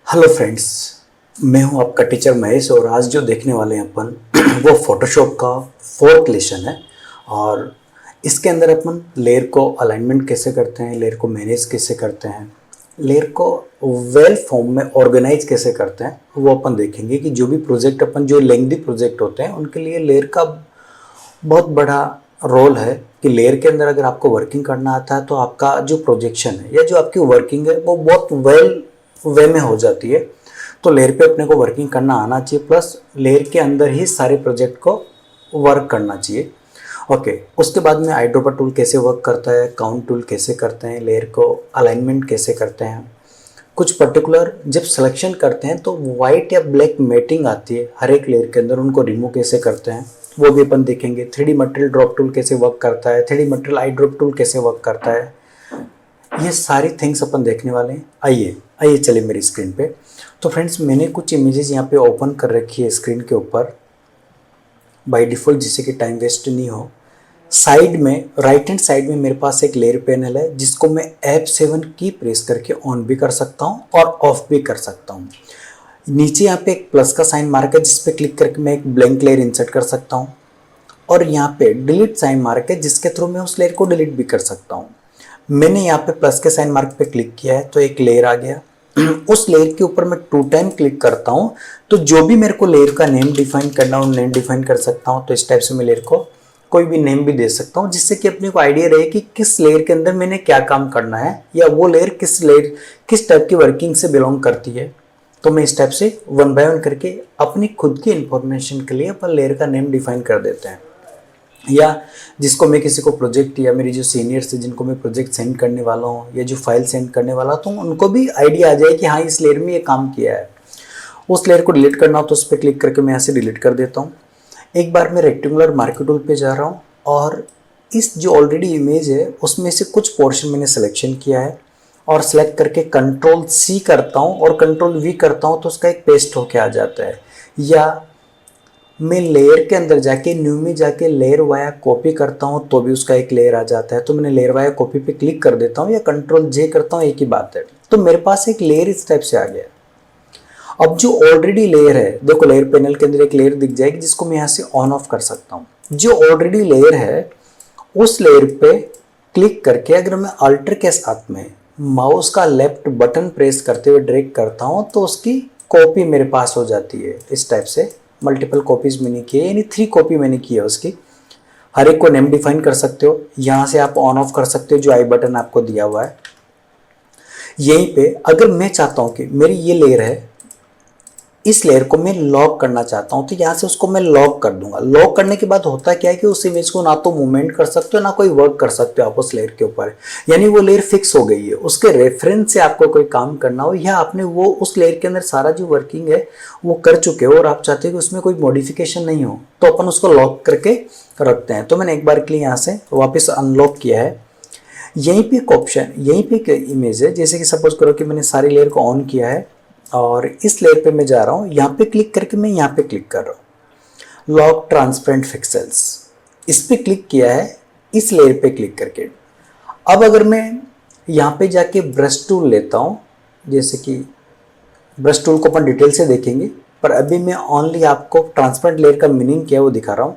Hello friends, मैं हूं आपका टीचर महेश और आज जो देखने वाले हैं अपन वो फोटोशॉप का फोर्थ लेसन है। और इसके अंदर अपन लेयर को अलाइनमेंट कैसे करते हैं, लेयर को मैनेज कैसे करते हैं, लेयर को वेल फॉर्म में ऑर्गेनाइज कैसे करते हैं, वो अपन देखेंगे कि जो भी प्रोजेक्ट अपन जो लेंथी प्रोजेक्ट होते हैं उनके लिए लेयर का बहुत बड़ा रोल है कि लेयर के अंदर अगर आपको वर्किंग करना आता है तो आपका जो प्रोजेक्शन है या जो आपकी वर्किंग है वो बहुत वेल वे में हो जाती है। तो लेयर पे अपने को वर्किंग करना आना चाहिए, प्लस लेयर के अंदर ही सारे प्रोजेक्ट को वर्क करना चाहिए। ओके, उसके बाद में आईड्रॉपर टूल कैसे वर्क करता है, काउंट टूल कैसे करते हैं, लेयर को अलाइनमेंट कैसे करते हैं, कुछ पर्टिकुलर जब सिलेक्शन करते हैं तो वाइट या ब्लैक मैटिंग आती है हर एक लेयर के अंदर, उनको रिमूव कैसे करते हैं वो भी अपन देखेंगे। 3D मटेरियल ड्रॉप टूल कैसे वर्क करता है, 3D material I drop tool कैसे वर्क करता है, ये सारी थिंग्स अपन देखने वाले हैं। आइए आइए चलिए मेरी स्क्रीन पे। तो फ्रेंड्स, मैंने कुछ इमेजेस यहाँ पे ओपन कर रखी है स्क्रीन के ऊपर बाय डिफ़ॉल्ट, जिससे कि टाइम वेस्ट नहीं हो। साइड में राइट हैंड साइड में मेरे पास एक लेयर पैनल है जिसको मैं F7 की प्रेस करके ऑन भी कर सकता हूँ और ऑफ भी कर सकता हूँ। नीचे यहाँ पे एक प्लस का साइन मार्क है जिस पे क्लिक करके मैं एक ब्लैंक लेयर इंसर्ट कर सकता हूँ, और यहाँ पे डिलीट साइन मार्क है जिसके थ्रू मैं उस लेयर को डिलीट भी कर सकता हूँ। मैंने यहाँ पे प्लस के साइन मार्क पे क्लिक किया है तो एक लेयर आ गया। उस लेयर के ऊपर मैं 2 टाइम क्लिक करता हूँ तो जो भी मेरे को लेयर का नेम डिफाइन करना हो नेम डिफाइन कर सकता हूँ। तो इस टाइप से मैं लेयर को कोई भी नेम भी दे सकता हूँ जिससे कि अपने को आइडिया रहे कि किस लेयर के अंदर मैंने क्या काम करना है या वो लेयर किस टाइप की वर्किंग से बिलोंग करती है। तो मैं इस टाइप से 1 बाय 1 करके अपनी खुद की इंफॉर्मेशन के लिए अपन लेयर का नेम डिफाइन कर देते हैं। या जिसको मैं किसी को प्रोजेक्ट या मेरी जो सीनियर्स है जिनको मैं प्रोजेक्ट सेंड करने वाला हूँ या जो फाइल सेंड करने वाला हूँ तो उनको भी आइडिया आ जाए कि हाँ इस लेयर में ये काम किया है। उस लेयर को डिलीट करना हो तो उस पर क्लिक करके मैं यहाँ से डिलीट कर देता हूँ। एक बार मैं रेक्टेंगुलर मार्कर टूल पे जा रहा हूँ और इस जो ऑलरेडी इमेज है उसमें से कुछ पोर्शन मैंने सिलेक्शन किया है और सेलेक्ट करके Ctrl+C करता हूँ और Ctrl+V करता हूँ तो उसका एक पेस्ट होके आ जाता है। या मैं लेयर के अंदर जाके न्यू में जाके लेयर वाया कॉपी करता हूँ तो भी उसका एक लेयर आ जाता है। तो मैंने लेयर वाया कॉपी पे क्लिक कर देता हूँ या Ctrl+J करता हूँ, एक ही बात है। तो मेरे पास एक लेयर इस टाइप से आ गया। अब जो ऑलरेडी लेयर है, देखो लेयर पैनल के अंदर एक लेयर दिख जाएगी जिसको मैं यहाँ से ऑन ऑफ कर सकता हूँ। जो ऑलरेडी लेयर है उस लेयर पे क्लिक करके अगर मैं अल्टर के साथ में माउस का लेफ्ट बटन प्रेस करते हुए ड्रैग करता हूँ तो उसकी कॉपी मेरे पास हो जाती है। इस टाइप से मल्टीपल कॉपीज मैंने की है, यानी 3 कॉपी मैंने की है उसकी। हर एक को नेम डिफाइन कर सकते हो, यहाँ से आप ऑन ऑफ कर सकते हो जो आई बटन आपको दिया हुआ है। यहीं पे अगर मैं चाहता हूँ कि मेरी ये लेयर है, इस लेयर को मैं लॉक करना चाहता हूँ तो यहाँ से उसको मैं लॉक कर दूंगा। लॉक करने के बाद होता क्या है कि उस इमेज को ना तो मूवमेंट कर सकते हो ना कोई वर्क कर सकते हो आप उस लेयर के ऊपर, यानी वो लेयर फिक्स हो गई है। उसके रेफरेंस से आपको कोई काम करना हो या आपने वो उस लेयर के अंदर सारा जो वर्किंग है वो कर चुके हो और आप चाहते हो कि उसमें कोई मॉडिफिकेशन नहीं हो तो अपन उसको लॉक करके रखते हैं। तो मैंने एक बार के लिए यहाँ से वापस अनलॉक किया है। यहीं पे एक ऑप्शन, यहीं पे एक इमेज है, जैसे कि सपोज करो कि मैंने सारी लेयर को ऑन किया है और इस लेयर पे मैं जा रहा हूँ, यहाँ पे क्लिक करके मैं यहाँ पे क्लिक कर रहा हूँ लॉक ट्रांसपेरेंट पिक्सेल्स, इस पे क्लिक किया है इस लेयर पे क्लिक करके। अब अगर मैं यहाँ पे जाके ब्रश टूल लेता हूँ, जैसे कि ब्रश टूल को अपन डिटेल से देखेंगे पर अभी मैं ओनली आपको ट्रांसपेरेंट लेयर का मीनिंग क्या है वो दिखा रहा हूँ।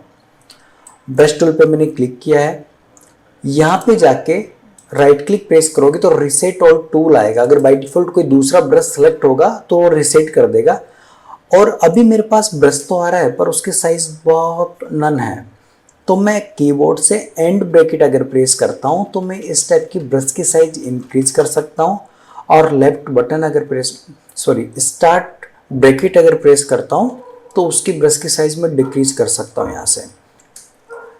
ब्रश टूल पे मैंने क्लिक किया है, यहाँ पे जाके राइट क्लिक प्रेस करोगे तो रिसेट ऑल टूल आएगा। अगर बाय डिफॉल्ट कोई दूसरा ब्रश सेलेक्ट होगा तो वो रिसेट कर देगा। और अभी मेरे पास ब्रश तो आ रहा है पर उसकी साइज बहुत नन है, तो मैं कीबोर्ड से एंड ब्रैकेट अगर प्रेस करता हूं तो मैं इस टाइप की ब्रश की साइज इंक्रीज कर सकता हूं और लेफ्ट बटन अगर स्टार्ट ब्रैकेट अगर प्रेस करता हूं तो उसकी ब्रश की साइज में डिक्रीज कर सकता हूं यहाँ से।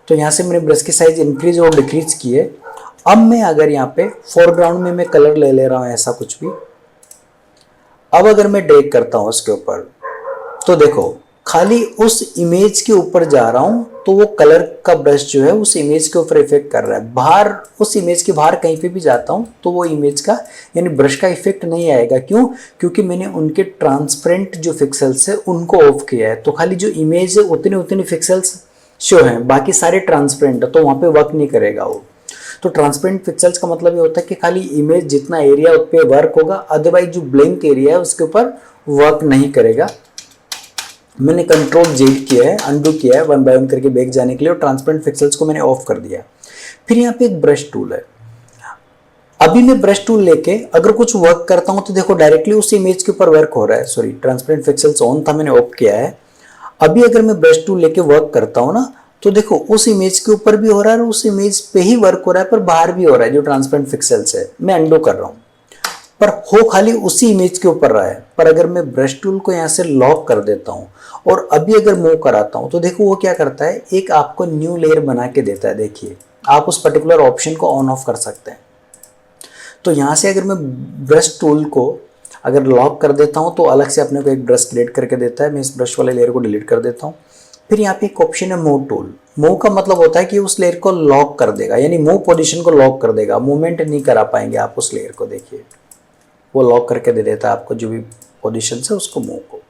तो यहाँ से मैंने ब्रश की साइज इंक्रीज और डिक्रीज की है। अब मैं अगर यहाँ पे फोरग्राउंड में मैं कलर ले रहा हूँ ऐसा कुछ भी, अब अगर मैं ड्रैग करता हूँ उसके ऊपर तो देखो खाली उस इमेज के ऊपर जा रहा हूँ तो वो कलर का ब्रश जो है उस इमेज के ऊपर इफेक्ट कर रहा है। बाहर उस इमेज के बाहर कहीं पे भी जाता हूँ तो वो इमेज का यानी ब्रश का इफेक्ट नहीं आएगा। क्यों? क्योंकि मैंने उनके ट्रांसपेरेंट जो पिक्सेल्स है उनको ऑफ किया है। तो खाली जो इमेज है उतने पिक्सेल्स शो हैं, बाकी सारे ट्रांसपेरेंट है तो वहाँ पे वर्क नहीं करेगा वो। तो ट्रांसपेरेंट पिक्सेल्स का मतलब ये होता है कि खाली इमेज जितना एरिया उस पर वर्क होगा, अदरवाइज जो ब्लैंक एरिया है उसके ऊपर वर्क नहीं करेगा। मैंने कंट्रोल जेड किया है, अनडू किया है 1 बाय 1 करके बैक जाने के लिए, और ट्रांसपेरेंट पिक्सेल्स को मैंने ऑफ कर दिया। फिर यहाँ पे एक ब्रश टूल है। अभी मैं ब्रश टूल लेके अगर कुछ वर्क करता हूं तो देखो डायरेक्टली उस इमेज के ऊपर वर्क हो रहा है। सॉरी, ट्रांसपेरेंट पिक्सेल्स ऑन था, मैंने ऑफ किया है। अभी अगर मैं ब्रश टूल लेके वर्क करता हूं ना, तो देखो उस इमेज के ऊपर भी हो रहा है और उस इमेज पे ही वर्क हो रहा है, पर बाहर भी हो रहा है जो ट्रांसपेरेंट पिक्सेल्स है। मैं अंडू कर रहा हूं, पर हो खाली उसी इमेज के ऊपर रहा है। पर अगर मैं ब्रश टूल को यहाँ से लॉक कर देता हूँ और अभी अगर मूव कराता हूँ तो देखो वो क्या करता है, एक आपको न्यू लेयर बना के देता है। देखिए आप उस पर्टिकुलर ऑप्शन को ऑन ऑफ कर सकते हैं। तो यहाँ से अगर मैं ब्रश टूल को अगर लॉक कर देता हूँ तो अलग से अपने को एक ब्रश क्रिएट करके देता है। मैं इस ब्रश वाले लेयर को डिलीट कर देता हूँ। फिर यहाँ पे एक ऑप्शन है मूव टूल। मूव का मतलब होता है कि उस लेयर को लॉक कर देगा, यानी मूव पोजीशन को लॉक कर देगा। मूवमेंट नहीं करा पाएंगे आप उस लेयर को। देखिए वो लॉक करके दे देता है आपको जो भी पोजीशन से उसको मूव को।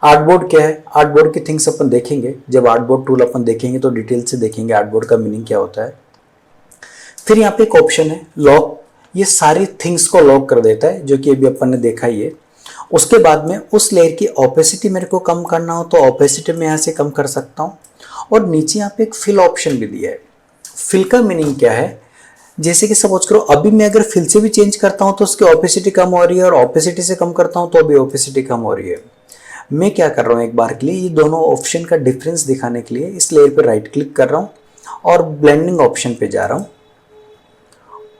आर्टबोर्ड क्या है, आर्टबोर्ड की थिंग्स अपन देखेंगे। जब आर्टबोर्ड टूल अपन देखेंगे तो डिटेल से देखेंगे आर्टबोर्ड का मीनिंग क्या होता है। फिर यहाँ पे एक ऑप्शन है लॉक, ये सारी थिंग्स को लॉक कर देता है, जो कि अभी अपन ने देखा ही है। उसके बाद में उस लेयर की ओपेसिटी मेरे को कम करना हो तो ओपेसिटी में यहाँ से कम कर सकता हूँ। और नीचे यहाँ पे एक फिल ऑप्शन भी दिया है। फिल का मीनिंग क्या है, जैसे कि सपोज करो अभी मैं अगर फिल से भी चेंज करता हूँ तो उसकी ओपेसिटी कम हो रही है, और ओपेसिटी से कम करता हूँ तो अभी ओपेसिटी कम हो रही है। मैं क्या कर रहा हूँ, एक बार के लिए ये दोनों ऑप्शन का डिफरेंस दिखाने के लिए इस लेयर पर राइट क्लिक कर रहा हूँ और ब्लेंडिंग ऑप्शन पे जा रहा हूँ।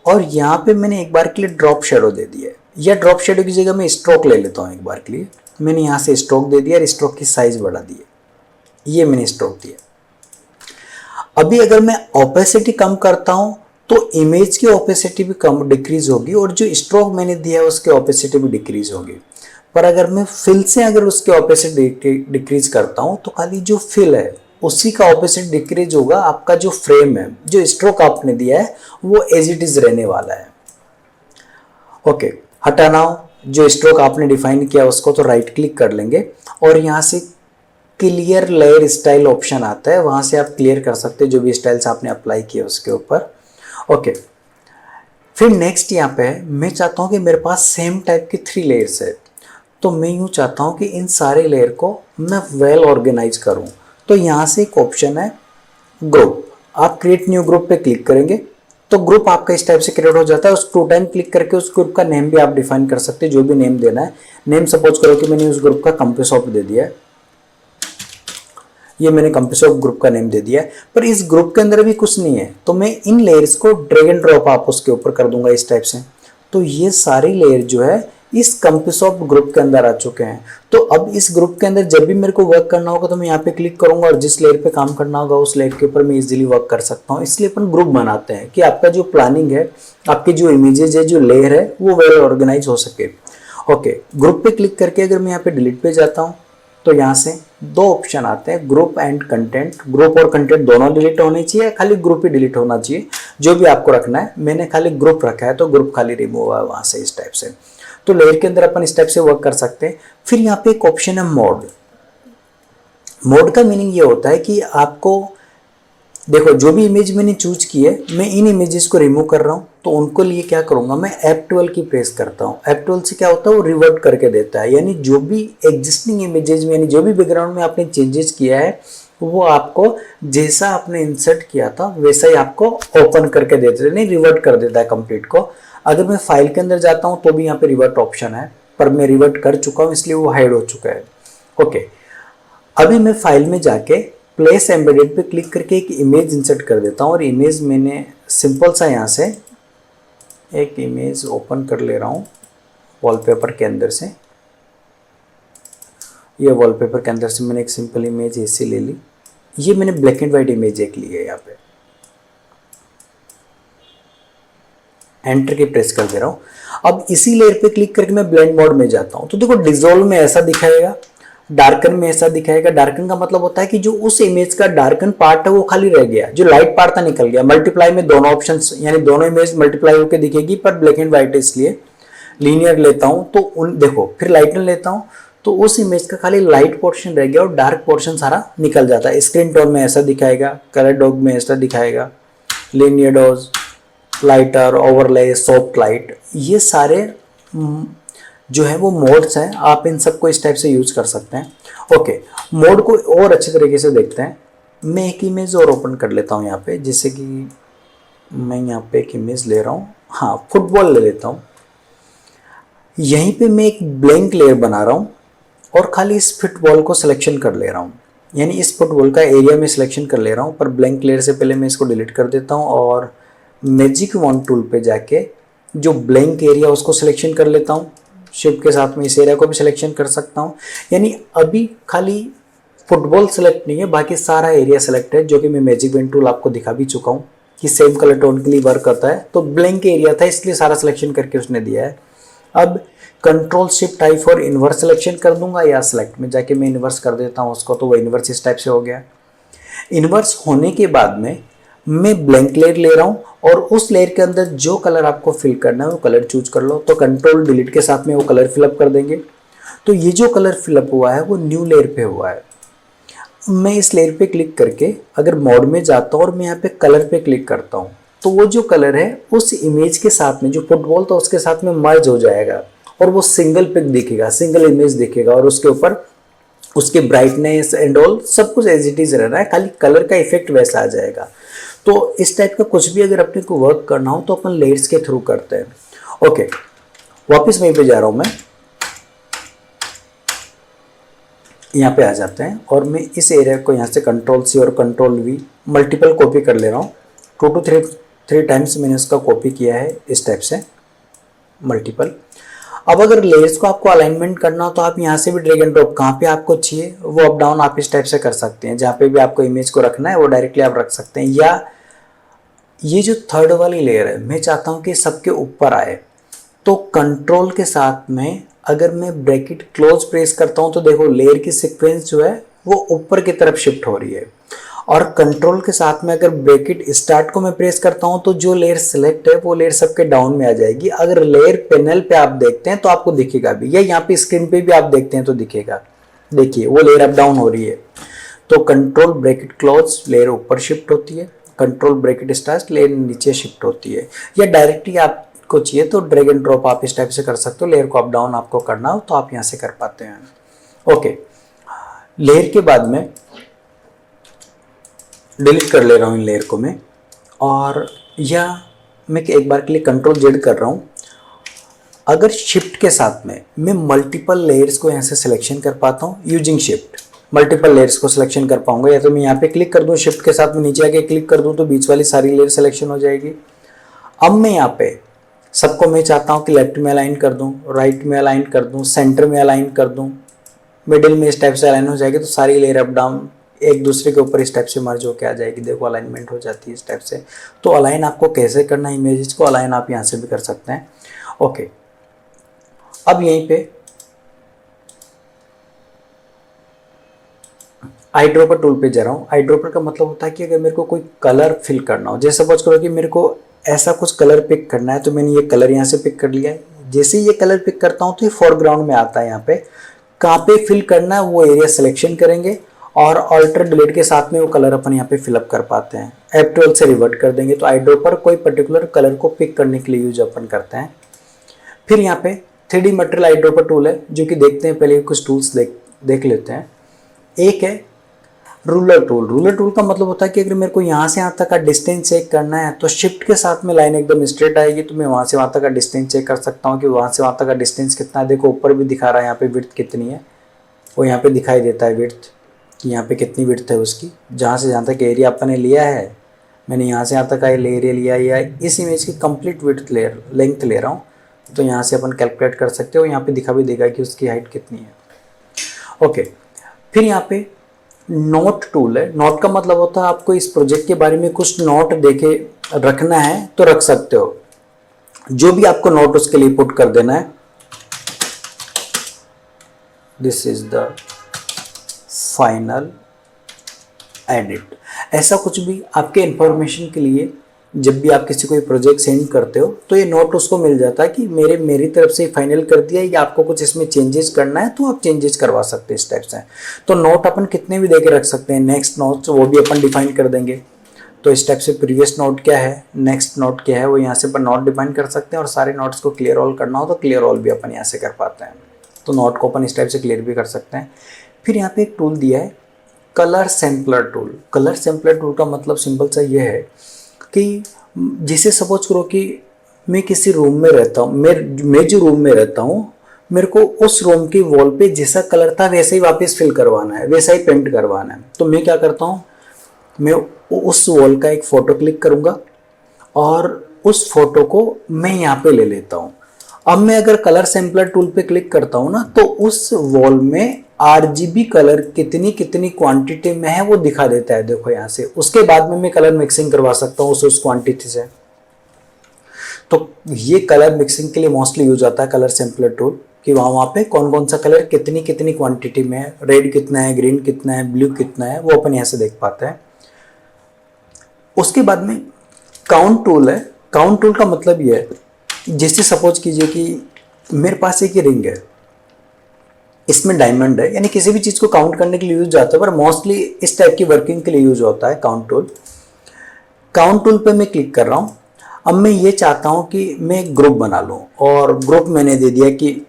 और यहाँ पे मैंने एक बार के लिए ड्रॉप शेडो दे दिया है, या ड्रॉप शेडो की जगह मैं स्ट्रोक ले लेता हूँ। एक बार के लिए मैंने यहाँ से स्ट्रोक दे दिया और स्ट्रोक की साइज बढ़ा दी है। ये मैंने स्ट्रोक दिया। अभी अगर मैं ओपेसिटी कम करता हूँ तो इमेज की ओपेसिटी भी कम डिक्रीज होगी, और जो स्ट्रोक मैंने दिया है उसकी ओपेसिटी भी डिक्रीज होगी। पर अगर मैं फिल से अगर उसकी ओपेसिटी डिक्रीज करता हूँ तो खाली जो फिल है उसी का ऑपोजिट डिक्रीज होगा। आपका जो फ्रेम है, जो स्ट्रोक आपने दिया है वो एज इट इज रहने वाला है। ओके, हटाना जो स्ट्रोक आपने डिफाइन किया उसको तो राइट क्लिक कर लेंगे और यहाँ से क्लियर लेयर स्टाइल ऑप्शन आता है, वहां से आप क्लियर कर सकते हैं जो भी स्टाइल्स आपने अप्लाई किए उसके ऊपर। ओके, फिर नेक्स्ट यहाँ पे मैं चाहता हूँ कि मेरे पास सेम टाइप की 3 लेयर्स है, तो मैं यूँ चाहता हूँ कि इन सारे लेयर को मैं वेल ऑर्गेनाइज करूँ। तो यहाँ से एक ऑप्शन है ग्रुप, आप क्रिएट न्यू ग्रुप पे क्लिक करेंगे तो ग्रुप आपका इस टाइप से क्रिएट हो जाता है। उस 2 टाइम क्लिक करके उस ग्रुप का नेम भी आप डिफाइन कर सकते हैं, जो भी नेम देना है। नेम सपोज करो कि मैंने उस ग्रुप का कंप्यूसॉफ्ट दे दिया है, ये मैंने कंप्यूसॉफ्ट ग्रुप का नेम दे दिया है। पर इस ग्रुप के अंदर भी कुछ नहीं है, तो मैं इन लेयर्स को ड्रैग एंड ड्रॉप आप उसके ऊपर कर दूंगा इस टाइप से। तो ये सारी लेयर जो है इस कंप्यूसॉफ्ट ग्रुप के अंदर आ चुके हैं। तो अब इस ग्रुप के अंदर जब भी मेरे को वर्क करना होगा तो मैं यहाँ पे क्लिक करूंगा और जिस लेयर पे काम करना होगा उस लेयर के ऊपर मैं इजीली वर्क कर सकता हूँ। इसलिए अपन ग्रुप बनाते हैं कि आपका जो प्लानिंग है, आपकी जो इमेजेस है, जो लेयर है वो वेल ऑर्गेनाइज हो सके। ओके, ग्रुप पे क्लिक करके अगर मैं यहाँ पे डिलीट पे जाता हूँ तो यहाँ से 2 ऑप्शन आते हैं, ग्रुप एंड कंटेंट। ग्रुप और कंटेंट दोनों डिलीट होने चाहिए, खाली ग्रुप ही डिलीट होना चाहिए, जो भी आपको रखना है। मैंने खाली ग्रुप रखा है तो ग्रुप खाली रिमूव हुआ है वहां से इस टाइप से। तो लेयर के अंदर अपन इस टाइप से वर्क कर सकते हैं। फिर यहाँ पे एक ऑप्शन है मोड। मोड का मीनिंग ये होता है कि आपको देखो जो भी इमेज मैंने चूज की है, मैं इन इमेजेस को रिमूव कर रहा हूँ, तो उनको लिए क्या करूंगा, मैं F12 की प्रेस करता हूँ। F12 से क्या होता है, वो रिवर्ट करके देता है, यानी जो भी एग्जिस्टिंग इमेजेस में, यानी जो भी बैकग्राउंड में आपने चेंजेस किया है वो आपको जैसा आपने इंसर्ट किया था वैसा ही आपको ओपन करके देता है, नहीं रिवर्ट कर देता है कंप्लीट को। अगर मैं फाइल के अंदर जाता हूँ तो भी यहाँ पे रिवर्ट ऑप्शन है, पर मैं रिवर्ट कर चुका हूँ इसलिए वो हाइड हो चुका है। ओके, अभी मैं फाइल में जाके प्लेस एम्बेडेड पे क्लिक करके एक इमेज इंसर्ट कर देता हूँ, और इमेज मैंने सिंपल सा यहाँ से एक इमेज ओपन कर ले रहा हूँ वॉलपेपर के अंदर से। ये वॉलपेपर के अंदर से मैंने एक सिंपल इमेज ऐसे ले ली। ये मैंने ब्लैक एंड व्हाइट इमेज एक ली है, यहाँ पे एंटर की प्रेस कर दे रहा हूँ। अब इसी लेयर पे क्लिक करके मैं ब्लेंड मोड में जाता हूँ, तो देखो डिसॉल्व में ऐसा दिखाएगा, डार्कन में ऐसा दिखाएगा। डार्कन का मतलब होता है कि जो उस इमेज का डार्कन पार्ट है वो खाली रह गया, जो लाइट पार्ट था निकल गया। मल्टीप्लाई में दोनों ऑप्शंस, यानी दोनों इमेज मल्टीप्लाई होकर दिखेगी, पर ब्लैक एंड व्हाइट है इसलिए लीनियर लेता हूँ। तो उन देखो फिर लाइटन लेता हूँ तो उस इमेज का खाली लाइट पोर्शन रह गया और डार्क पोर्शन सारा निकल जाता है। स्क्रीन टोन में ऐसा दिखाएगा, कलर डॉग में ऐसा दिखाएगा, linear dodge, lighter, overlay, soft light, ये सारे जो है वो मोड्स हैं, आप इन सबको इस टाइप से यूज कर सकते हैं। ओके, मोड को और अच्छे तरीके से देखते हैं। मैं एक इमेज और ओपन कर लेता हूँ यहाँ पे, जैसे कि मैं यहाँ पे एक इमेज ले रहा हूँ, हाँ फुटबॉल ले लेता हूँ। यहीं पे मैं एक ब्लैंक लेयर बना रहा हूँ और खाली इस फुटबॉल को सिलेक्शन कर ले रहा हूँ, यानी इस फुटबॉल का एरिया में सिलेक्शन कर ले रहा हूँ, पर ब्लैंक लेयर से पहले मैं इसको डिलीट कर देता हूँ और मैजिक वॉन्ड टूल पे जाके जो ब्लैंक एरिया उसको सिलेक्शन कर लेता हूँ। शिफ्ट के साथ में इस एरिया को भी सिलेक्शन कर सकता हूँ, यानी अभी खाली फुटबॉल सेलेक्ट नहीं है, बाकी सारा एरिया सेलेक्ट है, जो कि मैं मैजिक वॉन्ड टूल आपको दिखा भी चुका हूँ कि सेम कलर टोन के लिए वर्क करता है। तो ब्लैंक एरिया था इसलिए सारा सिलेक्शन करके उसने दिया है। अब control shift I for inverse selection कर दूंगा या सेलेक्ट में जाके मैं इन्वर्स कर देता हूँ उसको, तो वो इन्वर्स इस टाइप से हो गया। इन्वर्स होने के बाद में मैं ब्लैंक लेयर ले रहा हूँ और उस लेयर के अंदर जो कलर आपको फिल करना है वो कलर चूज कर लो, तो कंट्रोल डिलीट के साथ में वो कलर फिलअप कर देंगे। तो ये जो कलर फिलअप हुआ है वो न्यू लेयर पे हुआ है। मैं इस लेयर पे क्लिक करके अगर मोड में जाता हूँ और मैं यहाँ पे कलर पे क्लिक करता हूँ, तो वो जो कलर है उस इमेज के साथ में, जो फुटबॉल था उसके साथ में मर्ज हो जाएगा और वो सिंगल पिक दिखेगा, सिंगल इमेज दिखेगा और उसके ऊपर उसके ब्राइटनेस एंड ऑल सब कुछ एज इट इज रहना है, खाली कलर का इफेक्ट वैसा आ जाएगा। तो इस टाइप का कुछ भी अगर अपने को वर्क करना हो तो अपन लेयर्स के थ्रू करते हैं। ओके, वापस वहीं पे जा रहा हूं, मैं यहाँ पे आ जाते हैं और मैं इस एरिया को यहाँ से कंट्रोल सी और कंट्रोल वी मल्टीपल कॉपी कर ले रहा हूँ। 2 to 3 टाइम्स मैंने इसका कॉपी किया है इस टाइप से मल्टीपल। अब अगर लेयर्स को आपको अलाइनमेंट करना हो तो आप यहाँ से भी ड्रैग एंड ड्रॉप, कहाँ पे आपको चाहिए वो अप डाउन आप इस टाइप से कर सकते हैं। जहाँ पे भी आपको इमेज को रखना है वो डायरेक्टली आप रख सकते हैं। या ये जो थर्ड वाली लेयर है मैं चाहता हूँ कि सबके ऊपर आए, तो कंट्रोल के साथ में अगर मैं ब्रैकेट क्लोज प्रेस करता हूँ तो देखो लेयर की सीक्वेंस जो है वो ऊपर की तरफ शिफ्ट हो रही है। और कंट्रोल के साथ में अगर ब्रैकेट स्टार्ट को मैं प्रेस करता हूं तो जो लेयर सिलेक्ट है वो लेयर सबके डाउन में आ जाएगी। अगर लेयर पैनल पे आप देखते हैं तो आपको दिखेगा भी, या यहाँ पे स्क्रीन पे भी आप देखते हैं तो दिखेगा, देखिए वो लेयर अप डाउन हो रही है। तो कंट्रोल ब्रैकेट क्लोज लेयर ऊपर शिफ्ट होती है, कंट्रोल ब्रैकेट स्टार्ट लेयर नीचे शिफ्ट होती है। या डायरेक्टली आपको चाहिए तो ड्रैग एंड ड्रॉप आप इस टाइप से कर सकते हो, लेयर को अप डाउन आपको करना हो तो आप यहाँ से कर पाते हैं। ओके, लेयर के बाद में डिलीट कर ले रहा हूँ इन लेयर को मैं, और या मैं एक बार के लिए कंट्रोल जेड कर रहा हूँ। अगर शिफ्ट के साथ में मैं मल्टीपल लेयर्स को यहाँ से सिलेक्शन कर पाता हूँ यूजिंग शिफ्ट, मल्टीपल लेयर्स को सिलेक्शन कर पाऊंगा। या तो मैं यहाँ पे क्लिक कर दूँ शिफ्ट के साथ में नीचे आके क्लिक कर दूँ तो बीच वाली सारी लेयर सिलेक्शन हो जाएगी। अब मैं यहाँ पे सबको मैं चाहता हूँ कि लेफ्ट में अलाइन कर दूँ, राइट में अलाइन कर दूँ, सेंटर में अलाइन कर दूँ, मिडिल में इस टाइप से अलाइन हो जाएगी। तो सारी लेयर अप डाउन एक दूसरे के ऊपर इस टाइप से मर्ज होकर आ जाएगी। देखो अलाइनमेंट हो जाती है इस टाइप से। तो अलाइन आपको कैसे करना है इमेजेस को, अलाइन आप यहाँ से भी कर सकते हैं। ओके, अब यहीं पे आई ड्रॉपर टूल पे जा रहा हूँ। आई ड्रॉपर का मतलब होता है कि अगर मेरे को कोई कलर फिल करना हो, जैसे सपोज करो कि मेरे को ऐसा कुछ कलर पिक करना है, तो मैंने ये कलर यहाँ से पिक कर लिया है। जैसे ही ये कलर पिक करता हूँ तो ये फोरग्राउंड में आता है। यहाँ पे कहाँ पे फिल करना है वो एरिया सिलेक्शन करेंगे और ऑल्टर डिलीट के साथ में वो कलर अपन यहाँ पे फिलअप कर पाते हैं। F12 से रिवर्ट कर देंगे तो आई ड्रॉपर कोई पर्टिकुलर कलर को पिक करने के लिए यूज अपन करते हैं। फिर यहाँ पे 3D material eye dropper tool है, जो कि देखते हैं पहले कुछ टूल्स देख लेते हैं। एक है रूलर टूल। रूलर टूल का मतलब होता है कि अगर मेरे को यहाँ से यहाँ तक का डिस्टेंस चेक करना है तो शिफ्ट के साथ में लाइन एकदम स्ट्रेट आएगी, तो मैं वहाँ से वहाँ तक का डिस्टेंस चेक कर सकता हूँ कि वहाँ से वहाँ तक का डिस्टेंस कितना है। देखो ऊपर भी दिखा रहा है यहाँ पे विड्थ कितनी है, वो यहाँ पे दिखाई देता है विड्थ कि यहाँ पे कितनी विड्थ है उसकी। जहाँ से जहाँ तक एरिया अपन ने लिया है, मैंने यहाँ से यहाँ तक का एरिया लिया या इस इमेज की कंप्लीट विड्थ लेंथ ले रहा हूँ, तो यहाँ से अपन कैलकुलेट कर सकते हो। यहाँ पे दिखा भी देगा कि उसकी हाइट कितनी है। ओके, फिर यहाँ पे नोट टूल है। नोट का मतलब होता है आपको इस प्रोजेक्ट के बारे में कुछ नोट देके रखना है तो रख सकते हो। जो भी आपको नोट उसके लिए पुट कर देना है। This is the final edit. ऐसा कुछ भी आपके इंफॉर्मेशन के लिए जब भी आप किसी को प्रोजेक्ट सेंड करते हो तो ये नोट उसको मिल जाता है कि मेरी तरफ से फाइनल कर दिया है, या आपको कुछ इसमें चेंजेस करना है तो आप चेंजेस करवा सकते हैं इस टाइप से। तो नोट अपन कितने भी देके रख सकते हैं। नेक्स्ट नोट्स वो भी अपन डिफाइन कर देंगे। तो इस टाइप से प्रीवियस नोड क्या है, नेक्स्ट नोड क्या है, वो यहाँ से अपन नोड डिफाइन कर सकते हैं, और सारे नोड्स को क्लियर ऑल करना हो तो क्लियर ऑल भी अपन यहाँ से कर पाते हैं। तो नोड को अपन इस टाइप से क्लियर भी कर सकते हैं। फिर यहाँ पे एक टूल दिया है colour sampler tool. Colour sampler tool का मतलब सिंपल सा ये है कि जिसे सपोज करो कि मैं किसी रूम में रहता हूँ, मैं जो रूम में रहता हूँ, मेरे को उस रूम की वॉल पे जैसा कलर था वैसे ही वापस फिल करवाना है, वैसा ही पेंट करवाना है। तो मैं क्या करता हूँ, मैं उस वॉल का एक फ़ोटो क्लिक करूँगा और उस फोटो को मैं यहाँ पे ले लेता हूँ। अब मैं अगर कलर सैम्पलर टूल पे क्लिक करता हूँ ना, तो उस वॉल में RGB कलर कितनी कितनी क्वांटिटी में है वो दिखा देता है, देखो यहाँ से। उसके बाद में मैं कलर मिक्सिंग करवा सकता हूँ उस क्वांटिटी से। तो ये कलर मिक्सिंग के लिए मोस्टली यूज आता है कलर सैम्पलर टूल, कि वहाँ पे कौन कौन सा कलर कितनी कितनी क्वांटिटी में है, रेड कितना है, ग्रीन कितना है, ब्लू कितना है, वो अपन यहाँ से देख पाते हैं। उसके बाद में काउंट टूल है। काउंट टूल का मतलब ये है, जैसे सपोज कीजिए कि मेरे पास एक रिंग है, इसमें डायमंड है, यानी किसी भी चीज़ को काउंट करने के लिए यूज होता है, पर मोस्टली इस टाइप की वर्किंग के लिए यूज होता है काउंट टूल। काउंट टूल पे मैं क्लिक कर रहा हूँ। अब मैं ये चाहता हूँ कि मैं ग्रुप बना लूँ, और ग्रुप मैंने दे दिया कि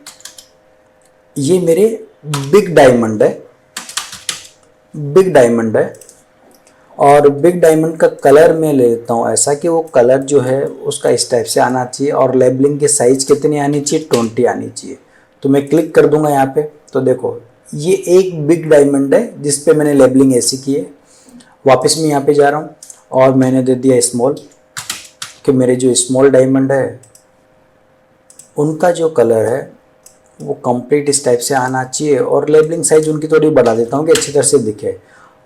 ये मेरे बिग डायमंड है, बिग डायमंड है। और बिग डायमंड का कलर मैं ले लेता हूँ ऐसा कि वो कलर जो है उसका इस टाइप से आना चाहिए, और लेबलिंग की साइज कितनी आनी चाहिए, 20 आनी चाहिए। तो मैं क्लिक कर दूंगा यहाँ पे, तो देखो ये एक बिग डायमंड है जिस पे मैंने लेबलिंग ऐसी की है। वापस मैं यहाँ पे जा रहा हूँ और मैंने दे दिया स्मॉल, कि मेरे जो स्मॉल डायमंड है उनका जो कलर है वो कंप्लीट इस टाइप से आना चाहिए, और लेबलिंग साइज उनकी थोड़ी बढ़ा देता हूँ कि अच्छी तरह से दिखे।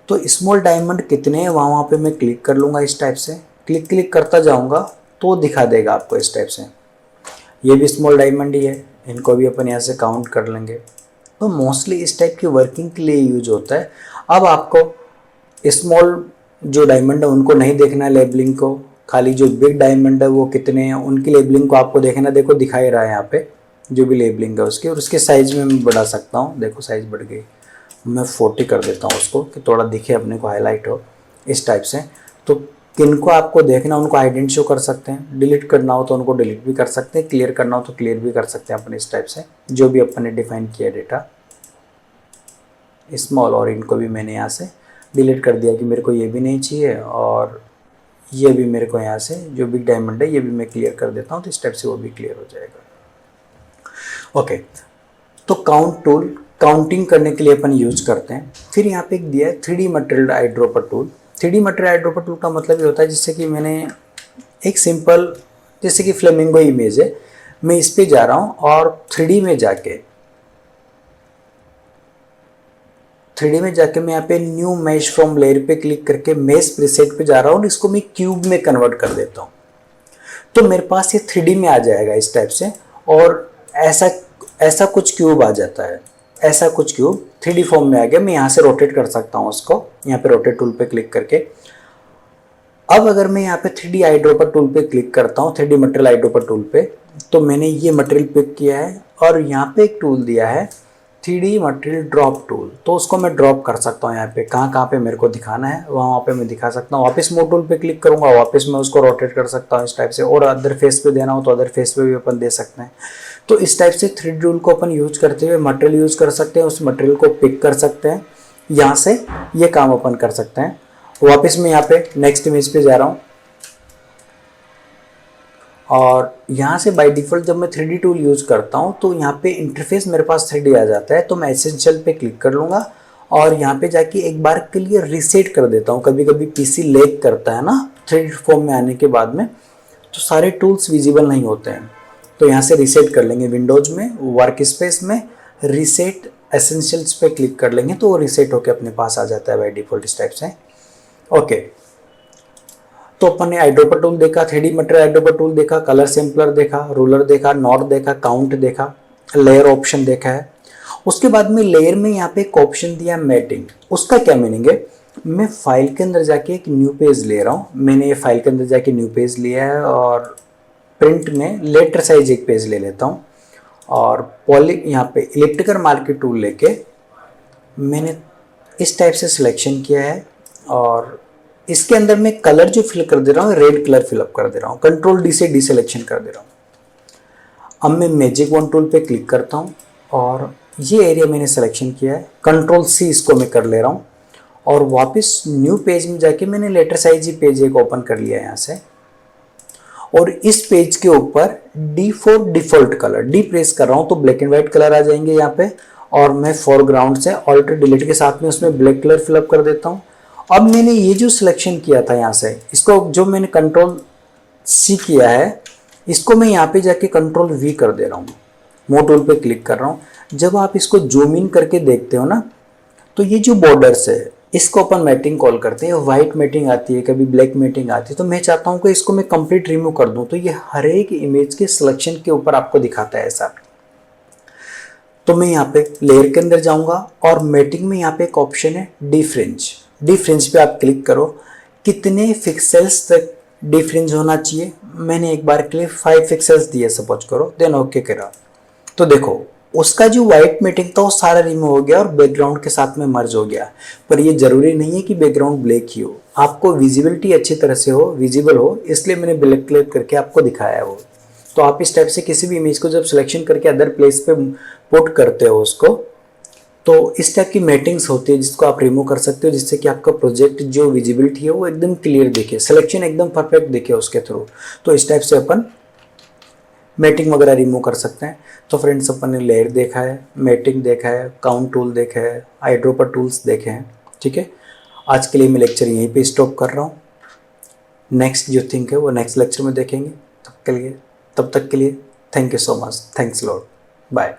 तो स्मॉल डायमंड कितने हैं वहाँ पे मैं क्लिक कर लूँगा, इस टाइप से क्लिक करता जाऊँगा तो दिखा देगा आपको इस टाइप से। ये भी स्मॉल डायमंड ही है, इनको भी अपन यहाँ से काउंट कर लेंगे। तो मोस्टली इस टाइप की वर्किंग के लिए यूज होता है। अब आपको स्मॉल जो डायमंड है उनको नहीं देखना है लेबलिंग को, खाली जो बिग डायमंड है वो कितने हैं उनकी लेबलिंग को आपको देखना। देखो दिखा ही रहा है यहाँ पे जो भी लेबलिंग है उसकी, और उसके साइज में मैं बढ़ा सकता हूँ। देखो साइज बढ़ गई, मैं 40 कर देता हूँ उसको, कि थोड़ा दिखे अपने को, हाईलाइट हो इस टाइप से। तो किनको आपको देखना उनको आइडेंट शो कर सकते हैं, डिलीट करना हो तो उनको डिलीट भी कर सकते हैं, क्लियर करना हो तो क्लियर भी कर सकते हैं अपन इस टाइप से, जो भी अपन ने डिफाइन किया डेटा स्मॉल। और इनको भी मैंने यहाँ से डिलीट कर दिया कि मेरे को ये भी नहीं चाहिए, और ये भी मेरे को यहाँ से जो बिग डायमंड है ये भी मैं क्लियर कर देता हूँ, तो इस टाइप से वो भी क्लियर हो जाएगा। ओके, तो काउंट टूल काउंटिंग करने के लिए अपन यूज करते हैं। फिर यहाँ पे एक दिया है 3D material eyedropper tool. 3D material eyedropper tool का मतलब ये होता है, जैसे कि मैंने एक सिंपल, जैसे कि फ्लेमिंगो इमेज है, मैं इस पे जा रहा हूँ और 3D में जाके मैं यहाँ पे न्यू मैश फ्रॉम लेयर पे क्लिक करके मैश प्रीसेट पे जा रहा हूँ, और इसको मैं क्यूब में कन्वर्ट कर देता हूँ। तो मेरे पास ये 3D में आ जाएगा इस टाइप से, और ऐसा कुछ क्यूब आ जाता है, ऐसा कुछ क्यूब 3D फॉर्म में आ गया। मैं यहाँ से रोटेट कर सकता हूँ उसको, यहाँ पे रोटेट टूल पे क्लिक करके। अब अगर मैं यहाँ पे 3D आईड्रॉपर टूल पे क्लिक करता हूँ, 3D मटेरियल आईड्रॉपर टूल पे, तो मैंने ये मटेरियल पिक किया है, और यहाँ पे एक टूल दिया है 3D मटेरियल ड्रॉप टूल। तो उसको मैं ड्रॉप कर सकता हूँ यहाँ पे, कहाँ पे मेरे को दिखाना है वहाँ पे मैं दिखा सकता हूँ। वापस मोड टूल पे क्लिक करूँगा, वापस मैं उसको रोटेट कर सकता हूँ इस टाइप से, और अदर फेस पे देना हो तो अदर फेस पे भी अपन दे सकते हैं। तो इस टाइप से 3D टूल को अपन यूज करते हुए मटेरियल यूज कर सकते हैं, उस मटेरियल को पिक कर सकते हैं, यहाँ से ये काम अपन कर सकते हैं। वापस मैं यहाँ पे नेक्स्ट इमेज पे जा रहा हूँ, और यहाँ से बाय डिफ़ॉल्ट जब मैं 3D टूल यूज करता हूँ तो यहाँ पे इंटरफेस मेरे पास 3D आ जाता है। तो मैं एसेंशियल पे क्लिक कर लूँगा, और यहाँ पे जाके एक बार के लिए रीसेट कर देता हूँ। कभी कभी पीसी लैग करता है ना 3D फॉर्म में आने के बाद में, तो सारे टूल्स विजिबल नहीं होते हैं। तो यहाँ से रीसेट कर लेंगे, विंडोज में वर्क स्पेस में रीसेट एसेंशियल्स पे क्लिक कर लेंगे, तो वो रीसेट होकर अपने पास आ जाता है बाय डिफ़ॉल्ट इस टाइप से। ओके, तो अपन ने आईड्रॉपर टूल देखा, 3D मटेरियल आईड्रॉपर टूल देखा, कलर सैम्पलर देखा, रूलर देखा, नॉट देखा, काउंट देखा, लेयर ऑप्शन देखा है। उसके बाद में लेयर में यहाँ पे एक ऑप्शन दिया मैटिंग। उसका क्या मीनिंग है, मैं फाइल के अंदर जाके एक न्यू पेज ले रहा हूँ। मैंने ये फाइल के अंदर जाके न्यू पेज लिया है, और प्रिंट में लेटर साइज एक पेज ले लेता हूँ, और पॉली यहाँ पे इलिप्टिकल मार्कर टूल लेके मैंने इस टाइप से सिलेक्शन किया है, और इसके अंदर मैं कलर जो फिल कर दे रहा हूँ रेड कलर फिलअप कर दे रहा हूँ, कंट्रोल डी से डिसेलेक्शन कर दे रहा हूँ। अब मैं मैजिक वन टूल पे क्लिक करता हूँ और ये एरिया मैंने सिलेक्शन किया है, कंट्रोल सी इसको मैं कर ले रहा हूँ और वापस न्यू पेज में जाके मैंने लेटर साइज पेज एक ओपन कर लिया है यहाँ से। और इस पेज के ऊपर D4 default colour D press कर रहा हूँ तो ब्लैक एंड व्हाइट कलर आ जाएंगे यहाँ पे, और मैं फोरग्राउंड से ऑल्टर डिलीट के साथ में उसमें ब्लैक कलर फिलअप कर देता हूँ। अब मैंने ये जो सिलेक्शन किया था यहाँ से, इसको जो मैंने कंट्रोल सी किया है, इसको मैं यहाँ पे जाके कंट्रोल वी कर दे रहा हूँ, मोर टूल पे क्लिक कर रहा हूँ। जब आप इसको जूम इन करके देखते हो ना, तो ये जो बॉर्डर्स है इसको अपन मैटिंग कॉल करते हैं। वाइट मैटिंग आती है, कभी ब्लैक मैटिंग आती है, तो मैं चाहता हूँ कि इसको मैं कंप्लीट रिमूव कर दूँ, तो ये हर एक इमेज के सिलेक्शन के ऊपर आपको दिखाता है ऐसा। तो मैं यहाँ पे लेयर के अंदर जाऊँगा और मैटिंग में यहाँ पे एक ऑप्शन है डी फ्रिंज। डी फ्रिंज पे आप क्लिक करो, कितने पिक्सेल्स तक डी फ्रिंज होना चाहिए, मैंने एक बार के लिए 5 पिक्सेल्स दिए सपोज करो, देन ओके करा। तो देखो उसका जो वाइट मैटिंग था वो सारा रिमूव हो गया और बैकग्राउंड के साथ में मर्ज हो गया। पर ये जरूरी नहीं है कि बैकग्राउंड ब्लैक ही हो, आपको विजिबिलिटी अच्छी तरह से हो, विजिबल हो, इसलिए मैंने ब्लैक कलर करके आपको दिखाया है वो। तो आप इस टाइप से किसी भी इमेज को जब सिलेक्शन करके अदर प्लेस पे पुट करते हो उसको, तो इस टाइप की मैटिंग्स होती है जिसको आप रिमूव कर सकते हो, जिससे कि आपका प्रोजेक्ट जो विजिबिलिटी है वो एकदम क्लियर दिखे, सिलेक्शन एकदम परफेक्ट दिखे उसके थ्रू। तो इस टाइप से अपन मैटिंग वगैरह रिमूव कर सकते हैं। तो फ्रेंड्स अपन ने लेयर देखा है, मैटिंग देखा है, काउंट टूल देखा है, आईड्रोपर टूल्स देखे हैं। ठीक है, आज के लिए मैं लेक्चर यहीं पे स्टॉप कर रहा हूँ। नेक्स्ट जो थिंक है वो नेक्स्ट लेक्चर में देखेंगे। तब तक के लिए thank you so much, thanks lot, bye.